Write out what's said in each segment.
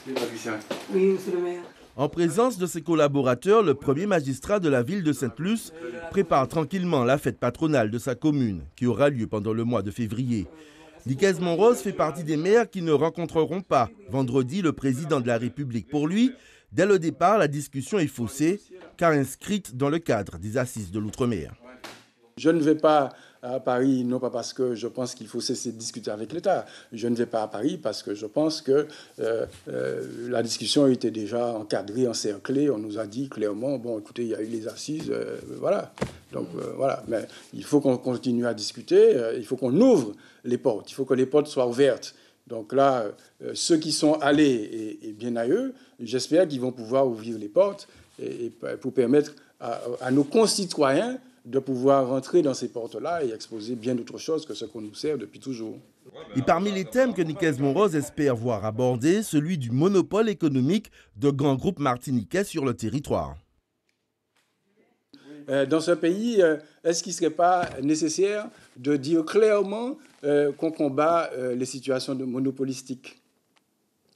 Oui, monsieur le maire. En présence de ses collaborateurs, le premier magistrat de la ville de Sainte-Luce prépare tranquillement la fête patronale de sa commune, qui aura lieu pendant le mois de février. Nicaise Monrose fait partie des maires qui ne rencontreront pas vendredi le président de la République. Pour lui, dès le départ, la discussion est faussée, car inscrite dans le cadre des assises de l'outre-mer. Je ne vais pas à Paris, non pas parce que je pense qu'il faut cesser de discuter avec l'État. Je ne vais pas à Paris parce que je pense que la discussion était déjà encadrée, encerclée. On nous a dit clairement, bon, écoutez, il y a eu les assises, voilà. Donc, voilà. Mais il faut qu'on continue à discuter, il faut qu'on ouvre les portes, il faut que les portes soient ouvertes. Donc là, ceux qui sont allés, et bien à eux, j'espère qu'ils vont pouvoir ouvrir les portes et pour permettre à nos concitoyens de pouvoir rentrer dans ces portes-là et exposer bien d'autres choses que ce qu'on nous sert depuis toujours. Et parmi les thèmes que Nicaise Monrose espère voir abordés, celui du monopole économique de grands groupes martiniquais sur le territoire. Dans ce pays, est-ce qu'il ne serait pas nécessaire de dire clairement qu'on combat les situations monopolistiques?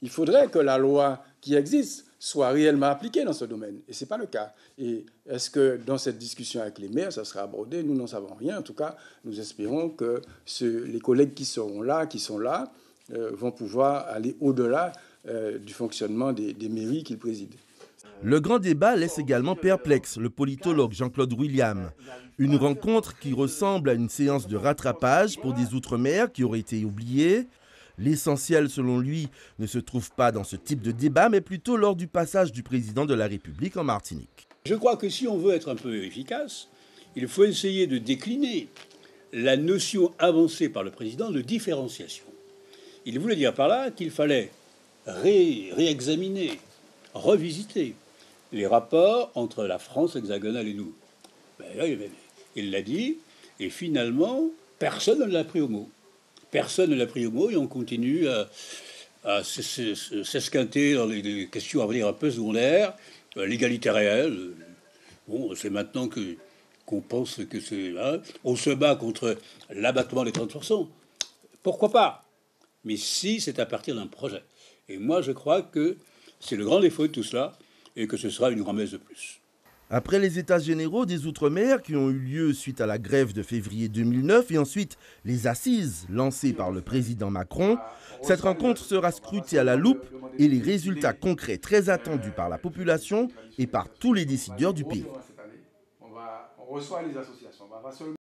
Il faudrait que la loi qui existe soit réellement appliquée dans ce domaine. Et ce n'est pas le cas. Et est-ce que dans cette discussion avec les maires, ça sera abordé? Nous n'en savons rien. En tout cas, nous espérons que les collègues qui sont là, vont pouvoir aller au-delà du fonctionnement des mairies qu'ils président. Le grand débat laisse également perplexe le politologue Jean-Claude William. Une rencontre qui ressemble à une séance de rattrapage pour des outre-mer qui auraient été oubliés. L'essentiel, selon lui, ne se trouve pas dans ce type de débat, mais plutôt lors du passage du président de la République en Martinique. Je crois que si on veut être un peu efficace, il faut essayer de décliner la notion avancée par le président de différenciation. Il voulait dire par là qu'il fallait réexaminer, revisiter les rapports entre la France hexagonale et nous. Il l'a dit, et finalement, personne ne l'a pris au mot. Personne ne l'a pris au mot et on continue à s'esquinter dans les questions à venir un peu secondaires. L'égalité réelle, bon, c'est maintenant qu'on pense que c'est... Hein, on se bat contre l'abattement des 30%. Pourquoi pas? Mais si c'est à partir d'un projet. Et moi, je crois que c'est le grand défaut de tout cela et que ce sera une grand-messe de plus. Après les états généraux des Outre-mer qui ont eu lieu suite à la grève de février 2009 et ensuite les assises lancées par le président Macron, cette rencontre sera scrutée à la loupe et les résultats concrets très attendus par la population et par tous les décideurs du pays.